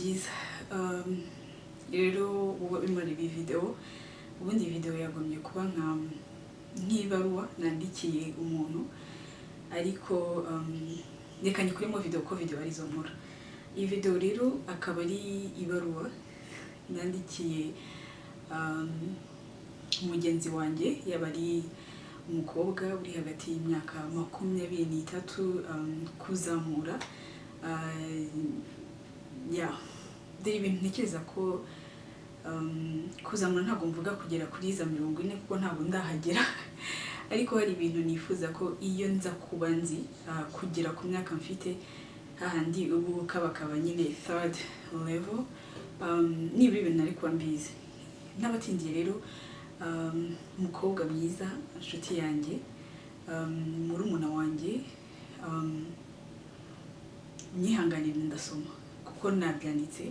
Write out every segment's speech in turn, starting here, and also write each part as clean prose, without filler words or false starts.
byiza rero ubu imara ibi video ubundi video yagomye kuba nk'ibaruwa nandikiye umuntu ariko reka nyikuremo video ko video ari zo nkora. Iyi video rero akaba ari ibaruwa nandikiye umugenzi wanjye yaba ari umukobwa uri hagati y'imyaka 23 kuzamura. Dore ibintu ntekereza ko kuzamura ntabwo mvuga kugera kuri za 40 kuko ntabwo ndahagera ariko hari ibintu nifuza ko iyo nza kuba nzi kugera ku myaka mfite hahandi ubu kabakaba nyine third level nibiri ibintu nari kuba mbizi. N'abatindiye rero umukobwa mwiza inshuti yanjye murumuna wanjye nyihanganira ndasoma kuko nabyanditse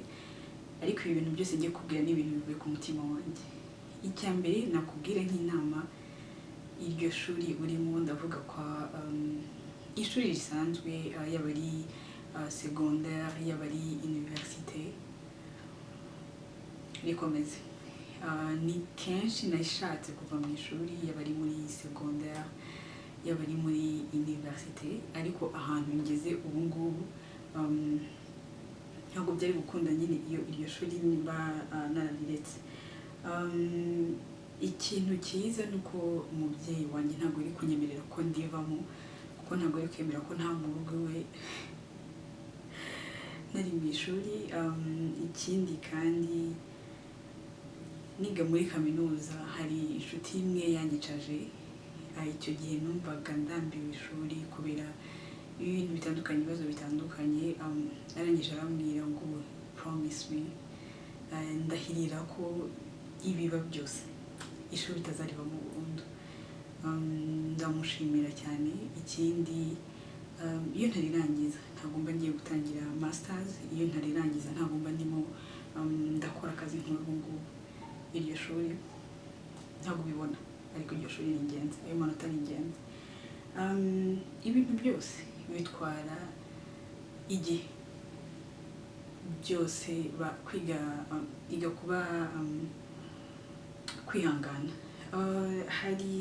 ariko ibi bintu byose ngiye kubwira ni ibintu bivuye ku mutima wanjye. Icyambere nakubwira nk'inama iryo shuri urimo ndavuga kwa ishuri risanzwe yaba ari secondaire yaba ari université rikomeze. Ni kenshi nashatse kuva mu ishuri yaba ari muri secondaire yaba ari muri université ariko ahantu ngeze ubu ngubu ntabwo byari gukunda nyine iyo iryo shuri nimba narariretse. Ikintu cyiza nuko umubyeyi wanjye ntabwo ari kunyemerera ko ndivamo kuko ntabwo ari kwemera ko nta mu rugo we nari mu ishuri. Ikindi kandi niga muri kaminuza hari inshuti imwe yanyicaje icyo gihe numvaga ndambiwe ishuri kubera ibintu bitandukanye ibibazo bitandukanye arangije arambwira ngo promise me ndahirira ko ibiba byose ishuri bitazariba mu burundu. Ndamushimira cyane. Ikindi iyo ntarirangiza ntabwo mba ngiye gutangira masters, iyo ntarirangiza ntabwo mba ndimo ndakora akazi nk'ubu ngubu. Iryo shuri ntabwo bibona ariko iryo shuri ni ingenzi, ayo manota ni ingenzi. Ibintu byose bitwara igihe byose kwiga kuba kwihangana. Hari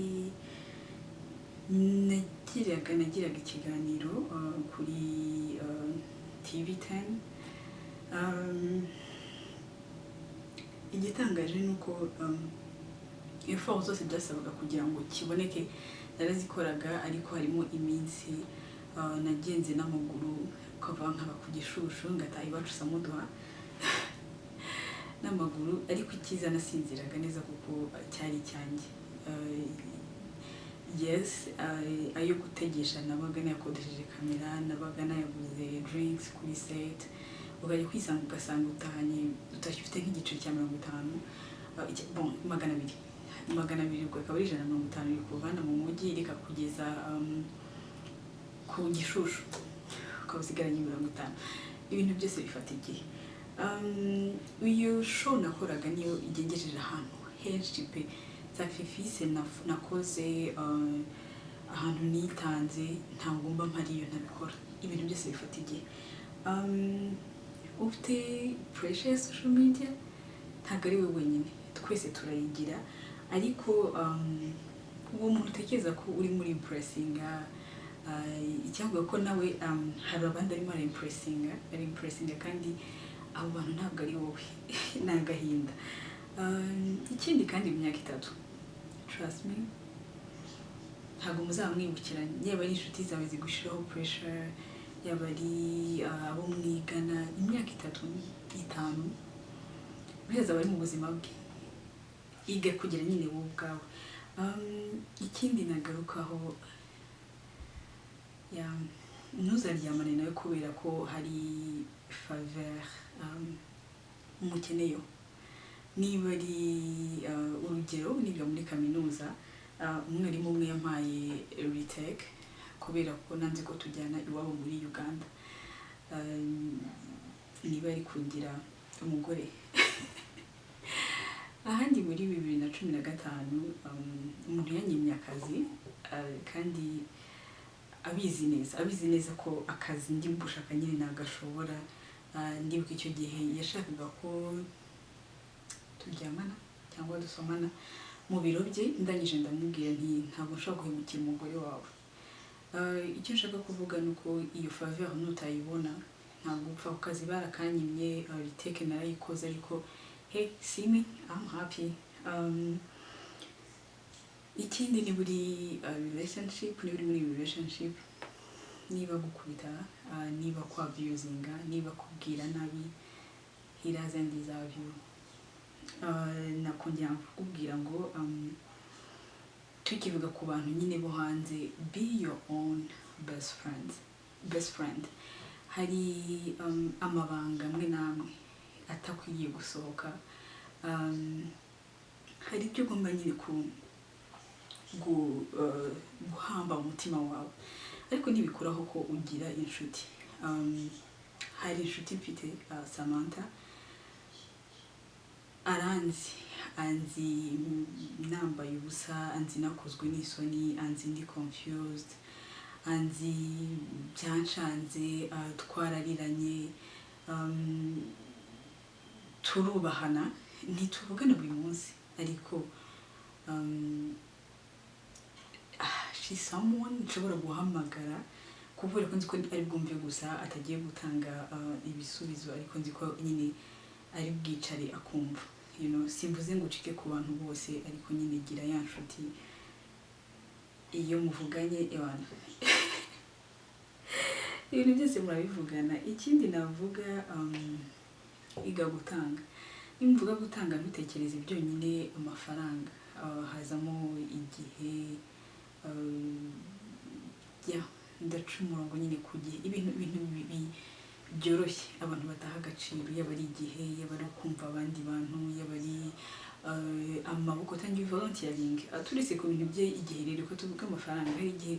nagiraga ikiganiro kuri TV10. Igitangaje nuko effort zose byasabaga kugira ngo kiboneke narazikoraga ariko harimo iminsi nagenze n'amaguru kava nkaba ku Gishushu ngataha iwacu Samuduha n'amaguru ariko ikiza nasinziraga neza kuko cyari cyanjye. Yes, ayo gutegesha nabaga nakodesheje kamera nabaga nayaguze drinks kuri set ukajya kwisanga ugasanga utahanye utafite nk'igiciro cya 50 bon 200 ubwo akaba ari 150 iri kuvana mu mujyi reka kugeza ku Gishushu ukaba usigaranye 50. Ibintu byose bifata igihe. Iyo show nakoraga niyo igengejeje ahantu henshi pe sacrifice nakoze ahantu nitanze ntabwo mba mpariyo ntabikora. Ibintu byose bifata igihe. Ufite pressure ya social media ntabwo ari we wenyine, twese turayigira ariko uwo muntu utekereza ko uri muri impressinga icyavuga ko nawe hari abandi arimo impressinga kandi abo bantu ntabwo ari wowe ni agahinda. Ikindi kandi imyaka 3 trust me ntabwo muzamwibukiranye yaba ari inshuti zawe zigushiraho pressure yaba ari abo mwigana imyaka 3-5 biheza bari mu buzima bwe iga kugira nyine wowe ubwawe. Ikindi nagarukaho ntuzaryamane nawe kubera ko hari faveur umukeneyo. Niba ari urugero niga muri kaminuza umwarimu umwe yampaye retake kubera ko nanze ko tujyana iwabo muri Uganda. Niba ari kugira umugore ahandi muri 2015 umuntu yanyimye akazi kandi abizi neza ko akazi ndi mbushaka nyine nagashobora ndibuka icyo gihe yashakaga ko turyamana cyangwa dusomana mu biro bye, ndangije ndamubwira nti ntabwo nshobora guhemukira umugore wawe. Icyo nshaka kuvuga ni uko iyo faveur nutayibona ntabwo upfa ku kazi barakanyimye, retake narayikoze ariko hey see me I'm happy. Ikindi ni buri relationship, ni buri muri relationship, niba gukubita, niba kwa abusinga, niba kubwira nabi, he doesn't deserve you. Nakongera kukubwira ngo tukivuga ku bantu nyine bo hanze, be your own best friend. Hari amabanga amwe namwe atakwiriye gusohoka, hari ibyo ugomba nyine guhamba umutima wawe, ariko ntibikuraho ko ugira inshuti. Hari inshuti mfite Samantha, anzi nambaye ubusa, anzi nakozwe n'isoni, anzi ndi confused, anzi byanshanze, twarariranye, turubahana, ntituvugana buri munsi ariko she's someone nshobora guhamagara kubera ko nzi ko ari bwumve gusa, atagiye gutanga ibisubizo, ariko nzi ko nyine ari bwicare akumva. Simvuze ngo ucike ku bantu bose, ariko nyine gira ya nshuti iyo muvuganye ebana ibintu byose murabivugana. Ikindi navuga, iga gutanga. Nimvuga gutanga ntutekereze byonyine amafaranga, hazamo igihe, ndaca umurongo nyine ku gihe, ibintu byoroshye abantu bataha agaciro, yaba ari igihe, yaba ari kumva abandi bantu, yaba ari amaboko, tangiye volunteering. Turetse ku bintu bye igihe rero ko tuvuga amafaranga, hari igihe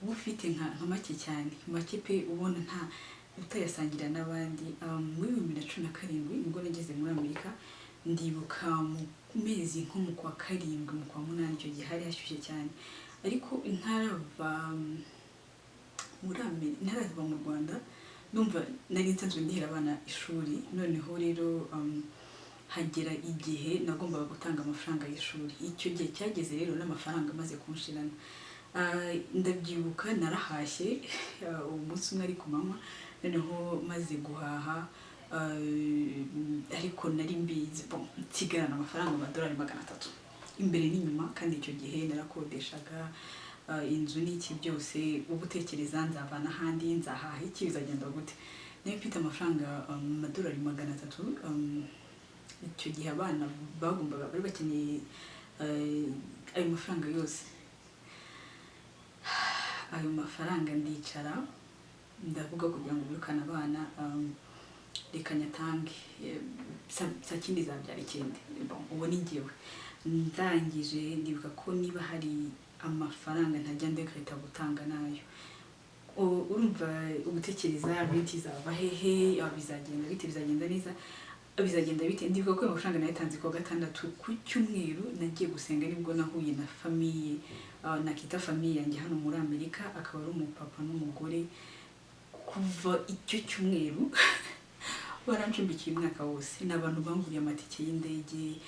uba ufite nka make cyane, make pe ubona nta utayasangira n'abandi. Muri 2017 nibwo nageze muri Amerika, ndibuka mu mezi nko mu kwa karindwi, mu kwa munani, icyo gihe hari hashyushye cyane, ariko ntarava mu Rwanda, numva nari nsanzwe ndihera abana ishuri. Noneho rero hagera igihe nagombaga gutanga amafaranga y'ishuri. Icyo gihe cyageze rero n'amafaranga amaze kunshirana. Ndabyibuka narahashye umunsi umwe ari ku manywa, noneho maze guhaha, ariko nari mbizi nsigarana amafaranga $300 imbere n'inyuma, kandi icyo gihe narakodeshaga inzu n'iki byose. Ubu utekereza nzavana ahandi, nzahaha iki, bizagenda gute? Nayo mfite amafaranga $300. Icyo gihe abana bari bakeneye ayo mafaranga yose. Ayo mafaranga ndicara ndavuga kugira ngo birukane abana, reka nyatange, saa kindi zabyara ikindi. Ubu ni njyewe ndangije. Ndibuka ko niba hari amafaranga ntajya ndekahita gutanga nayo. Urumva ugutekereza rent izava hehe, bizagenda bite, bizagenda neza, bizagenda bite. Ndibuka ko amafaranga nayitanze ku gatandatu, ku cyumweru nagiye gusenga, nibwo nahuye na famiye, nakita famiye yanjye hano muri Amerika, akaba ari umupapa n'umugore. Kuva icyo cyumweru barancumbikiye umwaka wose. N'abantu banguriye amatike y'indege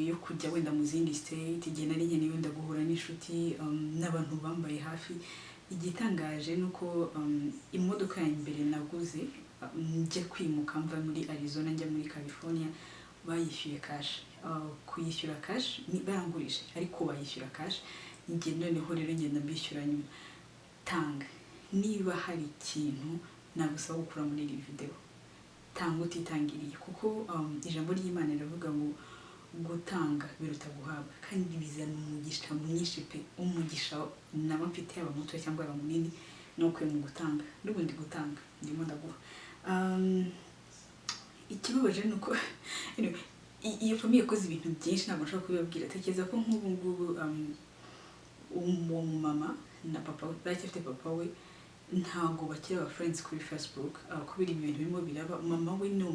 yo kujya wenda mu zindi state, igihe nari nkeneye wenda guhura n'inshuti, n'abantu bambaye hafi. Igitangaje nuko imodoka ya mbere naguze njya kwimuka mva muri Arizona njya muri California, bayishyuye cash. Kuyishyura cash barangurisha, ariko bayishyura cash. Njye noneho rero ngenda mbishyura nyuma. Tanga, niba hari ikintu nagusaba gukura muri iyi video, tanga utitangiriye, kuko ijambo ry'Imana riravuga ngo gutanga biruta guhabwa, kandi bizana umugisha mwinshi pe. Umugisha naba mfite yaba muto cyangwa yaba munini, nuko mu gutanga. N'ubundi gutanga ndimo ndaguha. Ikibabaje nuko iyo famiye yakoze ibintu byinshi ntabwo nshobora kubibabwira. Tekereza ko nk'ubu ngubu uwo mama na papa we, baracyafite papa we, ntabwo bakiri aba friends kuri Facebook, kubera ibintu birimo biraba. Mama we ni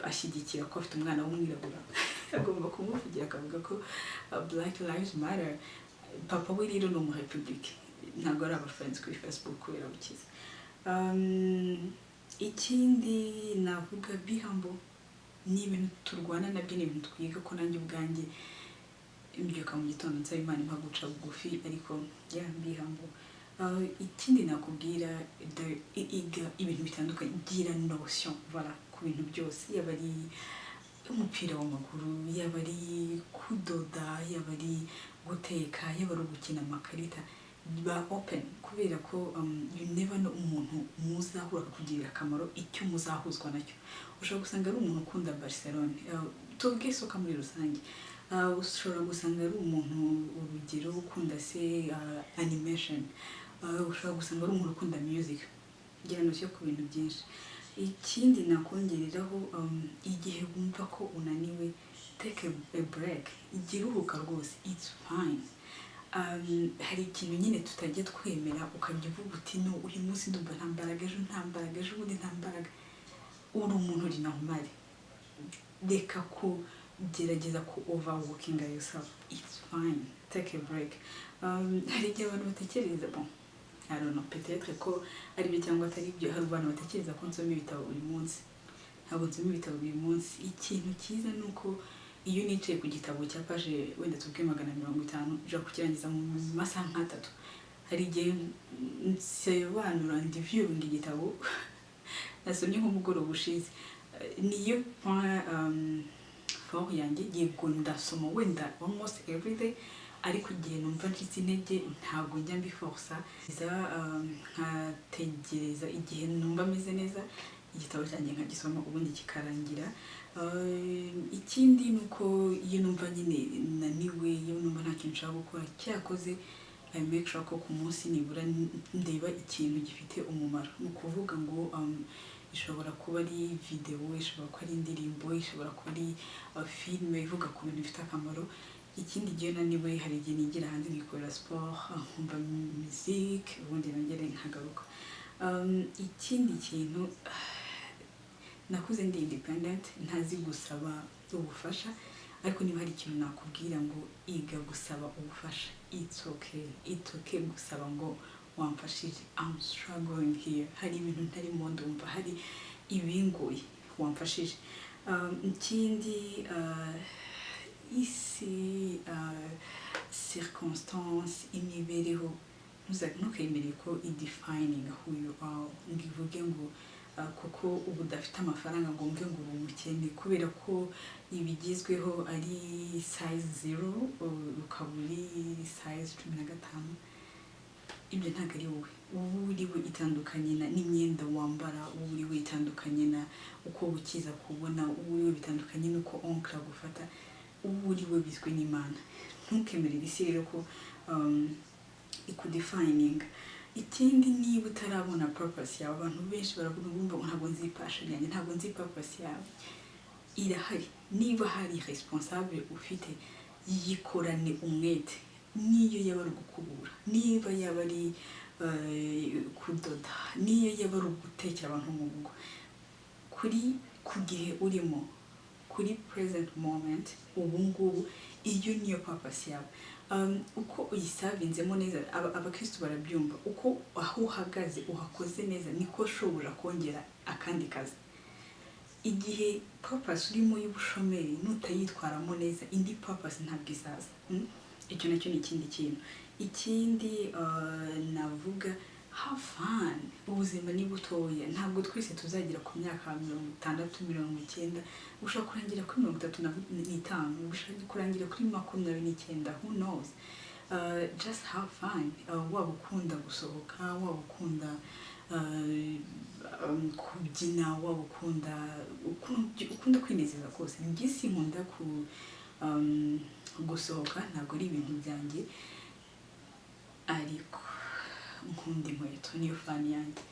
ashyigikira ko afite umwana w'umwirabura, agomba kumuvugira akavuga ko Black Lives Matter. Papa we rero ni umurepublique, ntabwo ari aba friends kuri Facebook kubera bukiza. ikindi navuga be humble, ni ibintu turwana nabyo, ni ibintu twiga ko nanjye ubwanjye mbyuka mu gitondo nsaba Imana impa guca bugufi, ariko be humble. Ikindi nakubwira, iga ibintu bitandukanye, gira notion voilà ku bintu byose, yaba ari umupira w'amaguru, yaba ari kudoda, yaba ari guteka, yaba ari gukina amakarita, ba open, kubera ko you never know umuntu muzahura akakugirira akamaro, icyo muzahuzwa nacyo. Ushobora gusanga ari umuntu ukunda Barcelone, tuvuge soka muri rusange, ushobora gusanga ari umuntu urugero ukunda se animation, ushobora gusanga ari umuntu ukunda music. Gira notion ku bintu byinshi. Ikindi nakongereraho, igihe wumva ko unaniwe, take a break, igiruhuka rwose, it's fine. Hari ikintu nyine tutajya twemera, ukajya uvuga uti no uyu munsi ndumva nta mbaraga, ejo nta mbaraga, ejo ubundi nta mbaraga. Uri umuntu uri normal, reka kugerageza ku overworking yourself, it's fine, take a break. Hari igihe abantu batekereza bon, I don't know, peut-être ko ari byo cyangwa atari byo, hari abantu batekereza ko nsoma ibitabo buri munsi. Ntabwo nsoma ibitabo buri munsi. Ikintu cyiza ni uko iyo nicaye ku gitabo cya paje wenda tubwe 150, nja kukirangiza mu masaha nk'atatu. Hari igihe nsobanura ndiviewing igitabo nasomye nk'umugoroba ushize, niyo fort yanjye, yego ndasoma wenda almost every day, ariko igihe numva ncitse intege ntabwo njya mbiforsa, nkategereza igihe numva meze neza igitabo cyanjye nkagisoma ubundi kikarangira. Ikindi nuko iyo numva nyine naniwe, iyo numva nta kintu nshaka gukora, cyakoze I make sure ko ku munsi nibura ndeba ikintu gifite umumaro. Ni ukuvuga ngo ishobora kuba ari video, ishobora kuba ari indirimbo, ishobora kuba ari filime ivuga ku bintu bifite akamaro. Ikindi gihe naniwe, hari igihe nigira hanze ngikorera sport, nkumva music, ubundi nongere nkagaruka. Ikindi kintu, nakuze ndi independent, ntazi gusaba ubufasha, ariko niba hari ikintu nakubwira ngo iga gusaba ubufasha. It's okay gusaba ngo wamfashije, I'm struggling here, hari ibintu ntarimo ndumva, hari ibingoye, wamfashije. Ikindi, isi, circonstance, imibereho, ntukemerere ko idefining who you are, ngivuge ngo kuko ubu udafite amafaranga ngo mve ngo uri umukene, kubera ko ibigezweho ari size 0, ukaba uri size 15. Ibyo ntabwo ari wowe. Ubu uriwe itandukanye n'imyenda wambara, ubu uriwe itandukanye na uko ukiza kubona, ubu uriwe bitandukanye n'uko oncle agufata, ubu uriwe bizwe n'Imana. Ntukemerere isi rero ko ikudefining. Ikindi, niba utarabona purpose yawe, abantu benshi baravuga ngo ntabwo nzi passion yanjye, ntabwo nzi purpose yawe. Irahari. Niba hari responsable ufite, yikorane umwete, niyo yaba ari gukubura, niba yaba ari kudoda, niyo yaba ari gutekera abantu mu rugo, ku gihe urimo, kuri present moment, ubu ngubu, iyo niyo purpose yawe. Uko uyisavinzemo neza, abakristo barabyumva, uko aho uhagaze uhakoze neza, niko ushobora kongera akandi kazi. Igihe purpose urimo y'ubushomeri nutayitwaramo neza, indi purpose ntabwo izaza. Icyo nacyo ni ikindi kintu. Ikindi navuga, have fun. Ubuzima ni butoya, ntabwo twese tuzagera ku myaka 60, 90, ushobora kurangira kuri 35, ushobora kurangira kuri 29, who knows. Just have fun. Waba ukunda gusohoka, waba ukunda kubyina, waba ukunda kwinezeza kose. Njye sinkunda gusohoka, ntabwo ari ibintu byanjye, ariko nkunda inkweto, niyo fan yanjye.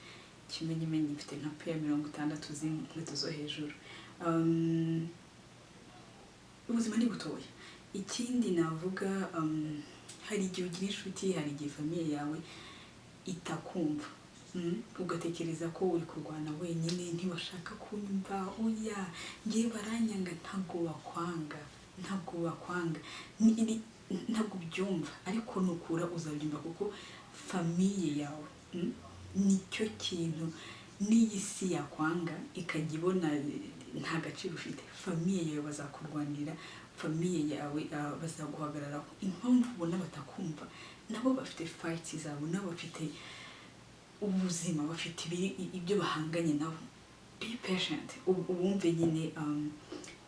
Kimenyimenyi mfite nka pair 60 z'inkweto zo hejuru. Ubuzima ni butoya. Ikindi navuga, hari igihe ugira inshuti, hari igihe famiye yawe itakumva, ugatekereza ko uri kurwana wenyine, ntibashaka kunyumva, oya ngiye baranyanga, ntabwo bakwanga, ntabwo byumva, ariko nukura uzabyumva, kuko famiye yawe nicyo kintu n'iyi si yakwanga ikajya ibona nta gaciro ufite, famiye yawe bazakurwanira, famiye yawe bazaguhagararaho. Impamvu ubona batakumva, nabo bafite fight zabo, nabo bafite ubuzima, bafite ibyo bahanganye nabo. Be patient, ubumve nyine,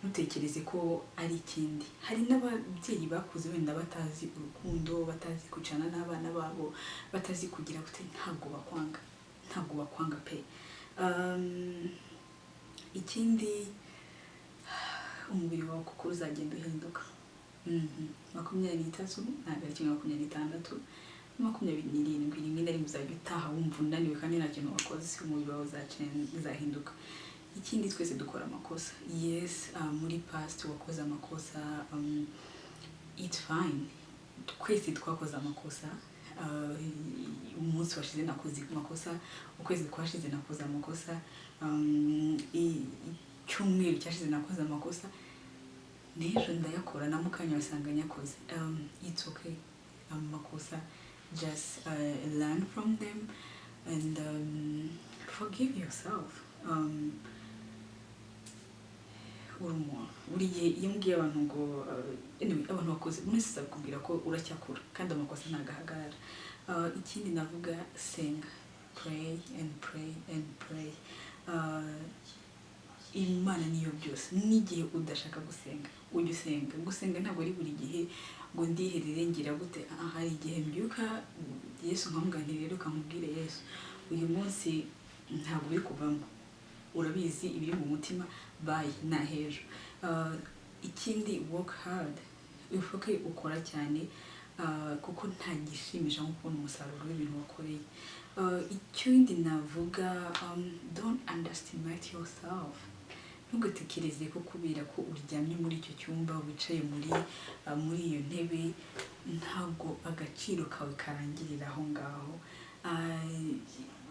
ntutekereze ko ari ikindi. Hari n'ababyeyi bakuze wenda batazi urukundo, batazi kwicana n'abana babo, batazi kugira gute, ntabwo bakwanga pe. Ikindi, umubiri wawe kuko uzagenda uhinduka. 23 ntabwo ari kimwe 26, 27 rimwe na rimwe uzajya utaha wumva unaniwe kandi nta kintu wakoze, umubiri wawe uzahinduka. Ikindi, twese dukora amakosa. Yes, muri past wakoze amakosa, it's fine. Twese twakoze amakosa. Umunsi washize nakoze amakosa, ukwezi kwashize nakoze amakosa, icyumweru cyashize nakoze amakosa, n'ejo ndayakora na mukanya wasanga nyakoze. It's okay. Amakosa, just learn from them and forgive yourself. Buri gihe iyo mbwiye abantu ngo anyway, abantu bakoze mwese uzakubwira ko uracyakura kandi amakosa ntagahagarara. Ikindi navuga, senga, pray and pray and pray. Imana niyo byose. N'igihe udashaka gusenga ujye usenga. Gusenga ntabwo ari buri gihe ngo ndiherere ngira gute. Hari igihe mbyuka Yesu nkamubwira rero kamubwire Yesu, uyu munsi ntabwo uri kuvamo, urabizi ibiri mu mutima, bye na hejuru. Ikindi, work hard, ufuke ukora cyane, kuko nta gishimisha nko kubona umusaruro w'ibintu wakoreye. Ikindi navuga, don't underestimate yourself. Ntugatekereze ko kubera ko uryamye muri icyo cyumba, wicaye muri iyo ntebe, ntabwo agaciro kawe karangirira aho ngaho.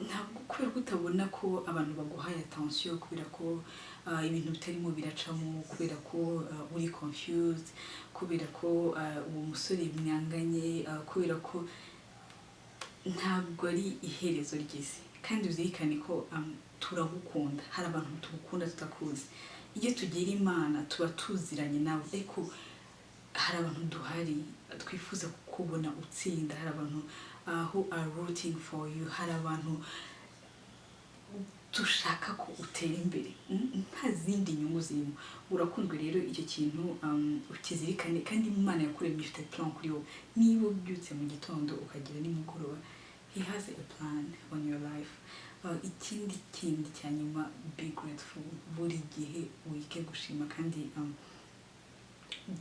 Ntabwo kubera ko utabona ko abantu baguhaye attention, kubera ko ibintu bitarimo biracamo, kubera ko uri confused, kubera ko uwo musore mwanganye, kubera ko ntabwo ari iherezo ry'isi. Kandi uzirikane ko turagukunda, hari abantu tugukunda tutakuzi. Iyo tugera Imana tuba tuziranye nawe, ariko hari abantu duhari twifuza kukubona utsinda, hari abantu who are rooting for you, hari abantu dushaka ko utera imbere, nta zindi nyungu zirimo. Urakundwe rero, icyo kintu ukizirikane, kandi Imana yakuremye ifite plan kuri wowe. Niba ubyutse mu gitondo ukagira nimugoroba, He has a plan on your life. Ikindi cya nyuma, be grateful. Buri gihe wige gushima, kandi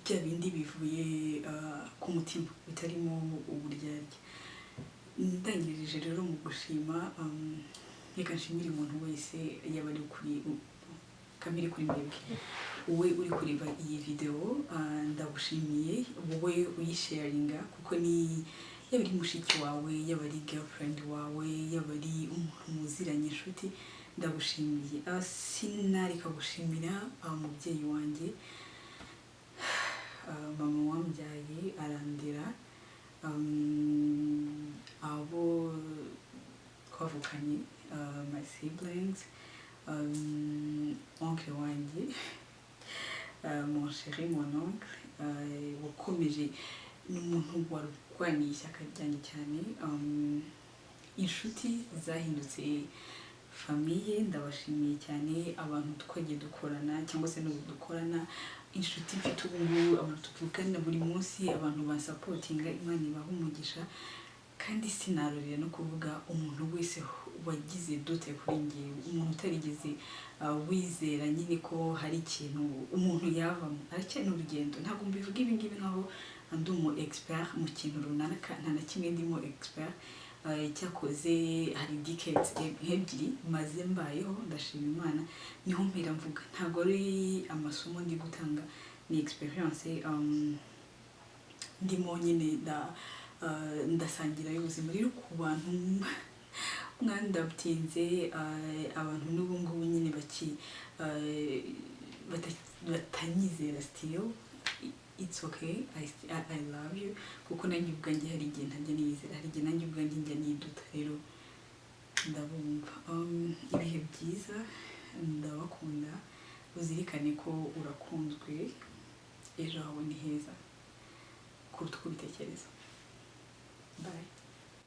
bya bindi bivuye ku mutima bitarimo uburyarya. Ndangirije rero mu gushima, reka nshimire umuntu wese yaba ari kuri kamere kuri mwebwe, wowe uri kureba iyi video, ndagushimiye wowe uyisharinga, kuko ni yaba ari mushiki wawe, yaba ari girlfriend wawe, yaba ari umuntu muziranye inshuti, ndagushimiye. Sinareka gushimira umubyeyi wanjye, mama wambyaye arandera, abo twavukanye, my siblings, oncle wanjye, mon chéri, mon oncle, wakomeje, ni umuntu warwaniye ishyaka ryanjye cyane. Inshuti zahindutse famiye, ndabashimiye cyane. Abantu twagiye dukorana cyangwa se n'ubu dukorana, inshuti mfite ubu ngubu, abantu tuvugana buri munsi, abantu bansapotinga, Imana ibaha umugisha. Kandi sinarorera no kuvuga umuntu wese wagize doute kuri njyewe, umuntu utarigeze wizera nyine ko hari ikintu umuntu yavamo. Aracyari urugendo, ntabwo mbivuga ibi ngibi nkaho ndi umu expert mu kintu runaka, nta na kimwe ndimo expert. Cyakoze hari decades ebyiri maze mbayeho, ndashima Imana, niho mpera mvuga. Ntabwo ari amasomo ndi gutanga, ni experience ndimo nyine ndasangira y'ubuzima. Rero ku bantu mwandabutinze, abantu n'ubu ngubu nyine batanyizera still, it's okay, I love you, kuko nanjye ubwanjye hari igihe ntajya niyizera, hari igihe nanjye ubwanjye njya niduta. Rero ndabumva ibihe byiza ndabakunda uzirikane ko urakunzwe ejo hawe ni heza kuruta uko ubitekereza